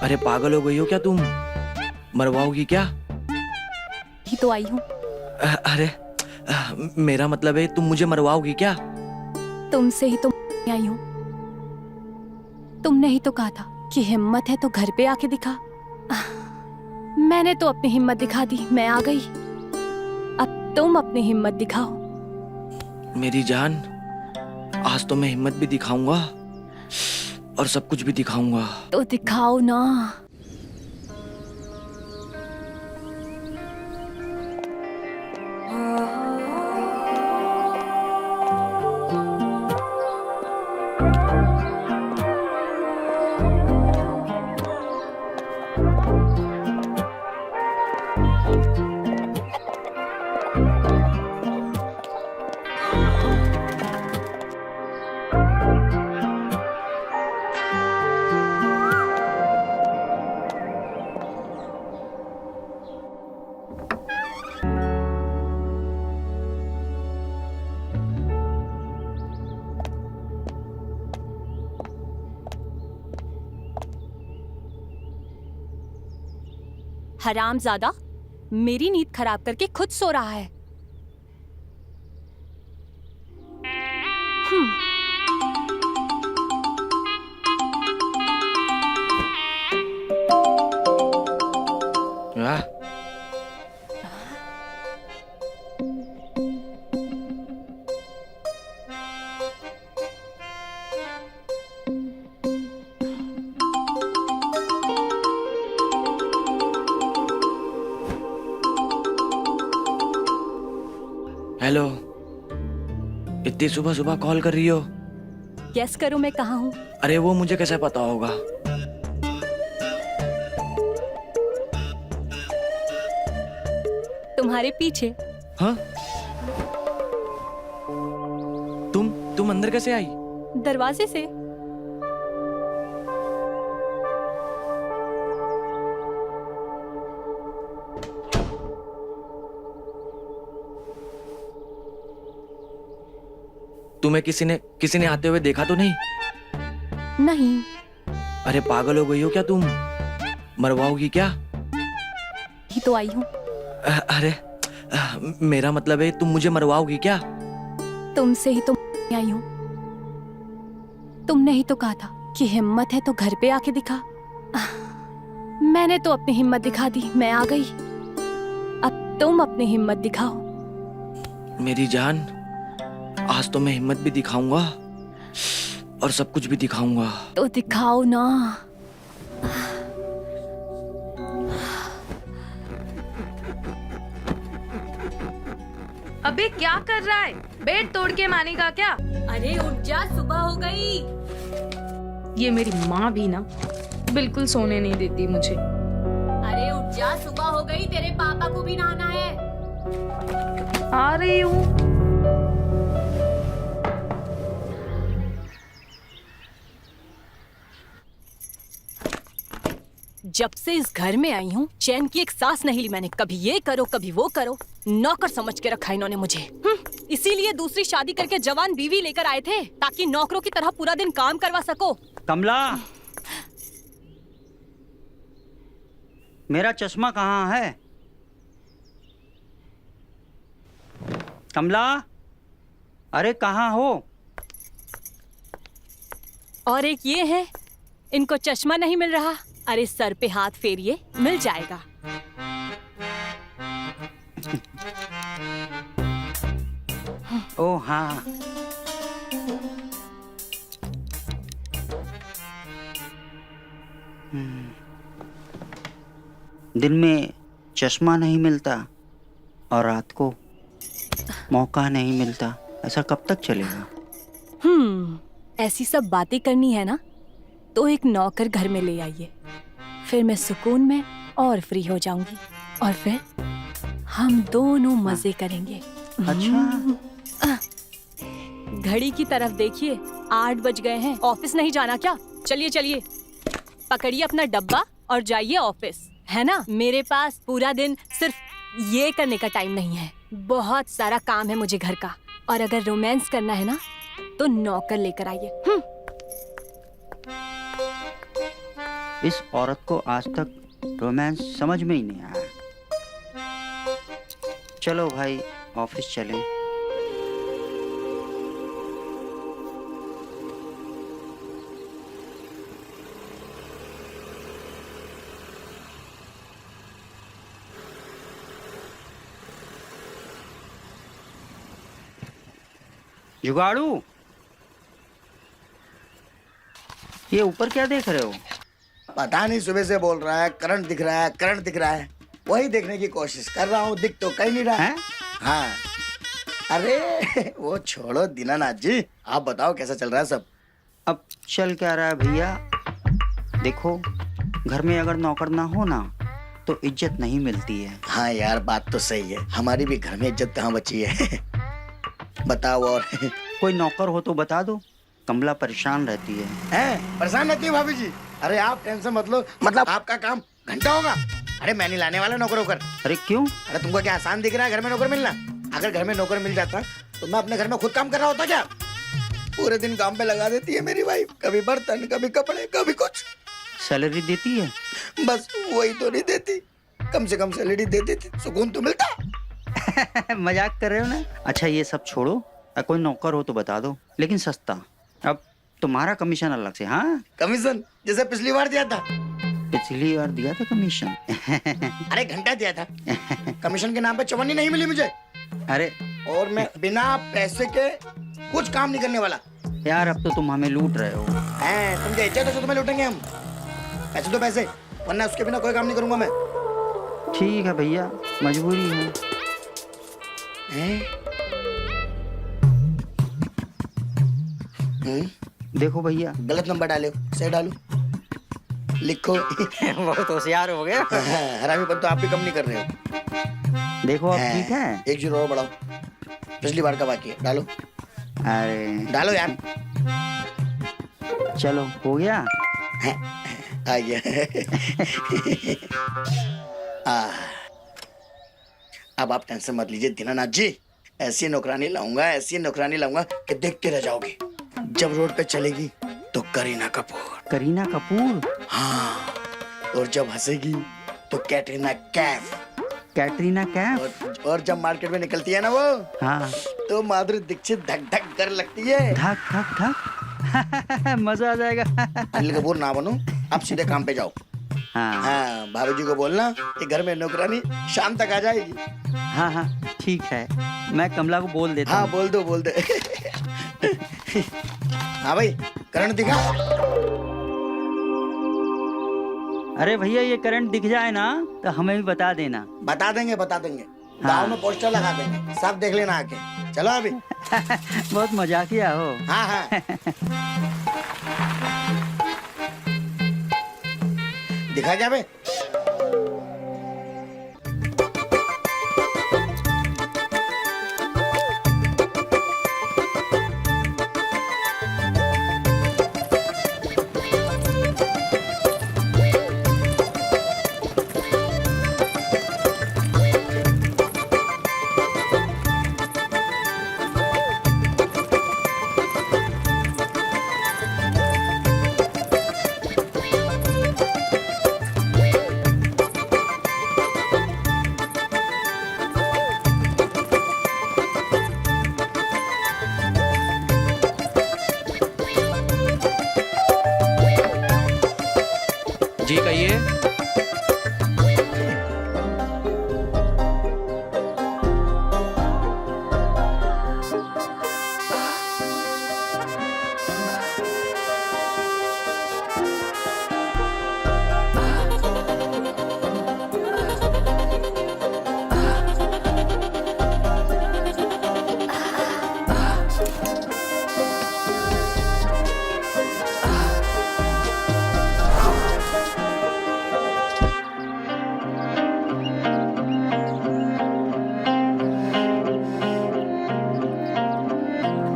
अरे पागल हो गई हो क्या तुम? मरवाओगी क्या? ही तो आई हूँ। अरे मेरा मतलब है तुम मुझे मरवाओगी क्या? तुमसे ही तो आई हूँ। तुमने ही तो कहा था कि हिम्मत है तो घर पे आके दिखा। मैंने तो अपनी हिम्मत दिखा दी, मैं आ गई। अब तुम अपनी हिम्मत दिखाओ। मेरी जान, आज तो मैं हिम्मत भी दिखाऊंगा और सब कुछ भी दिखाऊंगा। तो दिखाओ ना। हरामजादा मेरी नींद खराब करके खुद सो रहा है। वाह, हेलो, इतनी सुबह सुबह कॉल कर रही हो? गेस करो मैं कहाँ हूँ? अरे वो मुझे कैसे पता होगा? तुम्हारे पीछे। हाँ? तुम अंदर कैसे आई? दरवाजे से। तुम्हें किसी ने आते हुए देखा तो नहीं? नहीं। अरे पागल हो गई हो क्या तुम? मरवाओगी क्या? ही तो आई हूँ। अरे मेरा मतलब है तुम मुझे मरवाओगी क्या? तुमसे ही तो आई हूँ। तुमने ही तो कहा था कि हिम्मत है तो घर पे आके दिखा। मैंने तो अपनी हिम्मत दिखा दी, मैं आ गई। अब तुम अपनी हिम्मत दिखाओ। मेरी जान, आज तो मैं हिम्मत भी दिखाऊंगा और सब कुछ भी दिखाऊंगा। तो दिखाओ ना। अबे क्या कर रहा है? बेड तोड़ के मानेगा क्या? अरे उठ जा, सुबह हो गई। ये मेरी माँ भी ना बिल्कुल सोने नहीं देती मुझे। अरे उठ जा, सुबह हो गई, तेरे पापा को भी नहाना है। आ रही हूँ। जब से इस घर में आई हूँ चैन की एक सांस नहीं ली मैंने। कभी ये करो कभी वो करो, नौकर समझ के रखा इन्होंने मुझे। इसीलिए दूसरी शादी करके जवान बीवी लेकर आए थे ताकि नौकरों की तरह पूरा दिन काम करवा सको। कमला, मेरा चश्मा कहाँ है? कमला, अरे कहाँ हो? और एक ये है, इनको चश्मा नहीं मिल रहा। अरे सर पे हाथ फेरिए, मिल जाएगा। ओ हाँ, दिन में चश्मा नहीं मिलता और रात को मौका नहीं मिलता, ऐसा कब तक चलेगा? ऐसी सब बातें करनी है ना तो एक नौकर घर में ले आइए, फिर मैं सुकून में और फ्री हो जाऊंगी और फिर हम दोनों मजे करेंगे। अच्छा, घड़ी की तरफ देखिए, 8 बज गए हैं। ऑफिस नहीं जाना क्या? चलिए चलिए, पकड़िए अपना डब्बा और जाइए ऑफिस। है ना, मेरे पास पूरा दिन सिर्फ ये करने का टाइम नहीं है। बहुत सारा काम है मुझे घर का। और अगर रोमांस करना है ना तो नौकर लेकर आइए। इस औरत को आज तक रोमांस समझ में ही नहीं आया। चलो भाई ऑफिस चलें। जुगाड़ू, ये ऊपर क्या देख रहे हो? पता नहीं, सुबह से बोल रहा है करंट दिख रहा है, करंट दिख रहा है। वही देखने की कोशिश कर रहा हूँ, दिख तो कहीं नहीं रहा है। हाँ, अरे वो छोड़ो दीनानाथ जी, आप बताओ कैसा चल रहा है सब? अब चल क्या रहा है भैया, देखो घर में अगर नौकर ना हो ना तो इज्जत नहीं मिलती है। हाँ यार, बात तो सही है, हमारी भी घर में इज्जत कहाँ बची है। बताओ और। कोई नौकर हो तो बता दो, कमला परेशान रहती है। परेशान रहती है भाभी जी? अरे आप टेंशन मत लो, मतलब आपका काम घंटा होगा। अरे मैं नहीं लाने वाला नौकर होकर। अरे क्यों? अरे तुमको क्या आसान दिख रहा है घर में नौकर मिलना? अगर घर में नौकर मिल जाता तो मैं अपने घर में खुद काम कर रहा होता क्या? पूरे दिन काम पे लगा देती है मेरी वाइफ, कभी बर्तन, कभी कपड़े, कभी कुछ। सैलरी देती है? बस वही तो नहीं देती, कम से कम सैलरी दे देती, सुकून तो मिलता। मजाक कर रहे हो ना? अच्छा ये सब छोड़ो, कोई नौकर हो तो बता दो, लेकिन सस्ता। अब तुम्हारा कमीशन अलग से। हाँ, कमीशन जैसे पिछली बार दिया था। पिछली बार दिया था कमीशन? अरे घंटा दिया था, कमीशन के नाम पे चवन्नी नहीं मिली मुझे। अरे और मैं बिना पैसे के कुछ काम नहीं करने वाला। यार अब तो तुम हमें लूट रहे हो। तुम क्या इच्छा तो तुम्हें लूटेंगे हम? पैसे तो पैसे, वरना उसके बिना कोई काम नहीं करूंगा मैं। ठीक है भैया, मजबूरी है। देखो भैया, गलत नंबर डाले, सही डालो, लिखो। बहुत होशियार हो गए। हरामीपन तो आप भी कम नहीं कर रहे हो। देखो अब ठीक है। 1 जीरो और बढ़ाओ, पिछली बार का बाकी है, डालो। अरे डालो यार। चलो हो गया। आ गया। अब आप टेंशन मत लीजिए दीनानाथ जी, ऐसी नौकरानी लाऊंगा, ऐसी नौकरानी लाऊंगा कि देखते रह जाओगे। जब रोड पे चलेगी तो करीना कपूर। करीना कपूर? हाँ, और जब हंसेगी तो कैटरीना कैफ। कैटरीना कैफ? और जब मार्केट में निकलती है ना वो, हाँ, तो माधुरी दीक्षित धक धक कर लगती है। धक धक धक। मजा आ जाएगा। अनिल कपूर ना बनो, आप सीधे काम पे जाओ। हाँ भाभी जी को बोलना कि घर में नौकरानी शाम तक आ जाएगी। हाँ हाँ ठीक है, मैं कमला को बोल देता हूँ। बोल दो, बोल दे। हाँ भाई, करंट दिखा। अरे भैया ये करंट दिख जाए ना तो हमें भी बता देना। बता देंगे, बता देंगे। गाँव में पोस्टर लगा देंगे, सब देख लेना आके। चलो अभी। बहुत मजाकिया हो। हाँ हाँ। दिखा क्या बे? जी कहिए।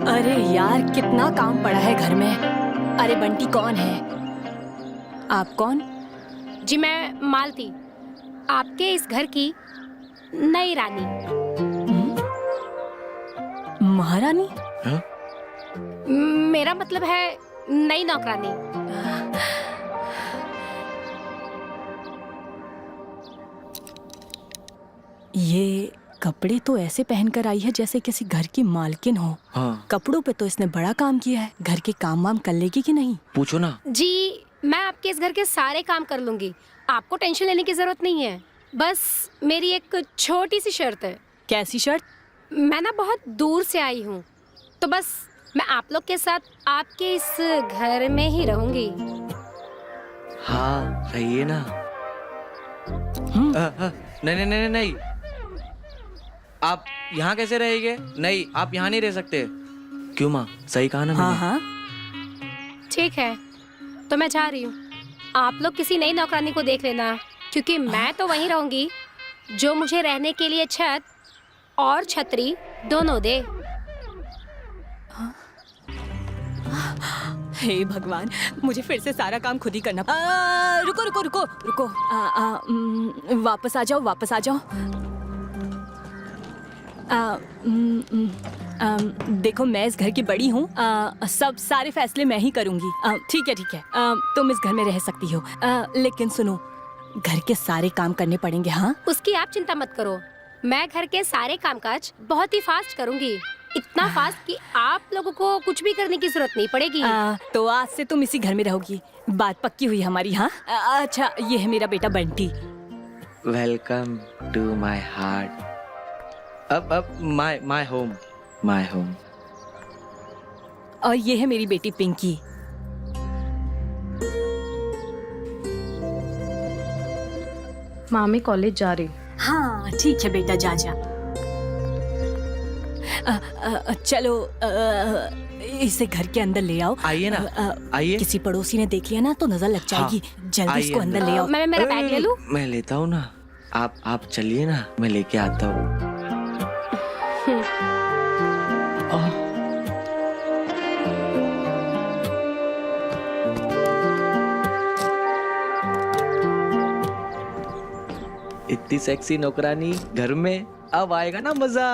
अरे यार कितना काम पड़ा है घर में। अरे बंटी कौन है? आप कौन? जी मैं मालती, आपके इस घर की नई रानी। महारानी? मेरा मतलब है नई नौकरानी। ये कपड़े तो ऐसे पहनकर आई है जैसे किसी घर की मालकिन हो। हाँ कपड़ों पे तो इसने बड़ा काम किया है। घर के काम वाम कर लेगी कि नहीं? पूछो ना। जी मैं आपके इस घर के सारे काम कर लूंगी, आपको टेंशन लेने की जरूरत नहीं है। बस मेरी एक छोटी सी शर्त है। कैसी शर्त? मैं ना बहुत दूर से आई हूँ, तो बस मैं आप लोग के साथ आपके इस घर में ही रहूंगी। हाँ रहिए ना। नहीं नहीं नहीं नहीं, आप यहाँ कैसे रहेंगे? नहीं, आप यहाँ नहीं रह सकते। क्यों माँ, सही कहा ना हाँ मैंने? हाँ। ठीक है, तो मैं जा रही हूँ। आप लोग किसी नई नौकरानी को देख लेना, क्योंकि मैं तो वहीं रहूंगी जो मुझे रहने के लिए छत और छतरी दोनों दे। हे भगवान, मुझे फिर से सारा काम खुद ही करना। रुको रुको रुको रुको। वापस आ जाओ, वापस आ जाओ। देखो मैं इस घर की बड़ी हूँ, सब सारे फैसले मैं ही करूँगी। ठीक है ठीक है, तुम इस घर में रह सकती हो, लेकिन सुनो, घर के सारे काम करने पड़ेंगे। हाँ, उसकी आप चिंता मत करो, मैं घर के सारे कामकाज बहुत ही फास्ट करूँगी, इतना फास्ट कि आप लोगों को कुछ भी करने की जरूरत नहीं पड़ेगी। तो आज से तुम इसी घर में रहोगी, बात पक्की हुई हमारी। हाँ अच्छा, ये है मेरा बेटा Bunty. Welcome to my heart. अब माय होम, माय होम। और ये है मेरी बेटी पिंकी। माँ मैं कॉलेज जा रही हूँ। हाँ ठीक है बेटा, जा जा। चलो इसे घर के अंदर ले आओ। आइए ना, आइए। किसी पड़ोसी ने देख लिया ना तो नजर लग जाएगी। जल्दी आइए इसको अंदर ले आओ। मैं मेरा बैग ले लूं? मैं लेता हूँ ना, आप चलिए ना, मैं लेके आता हूँ। इतनी सेक्सी नौकरानी घर में, अब आएगा ना मजा।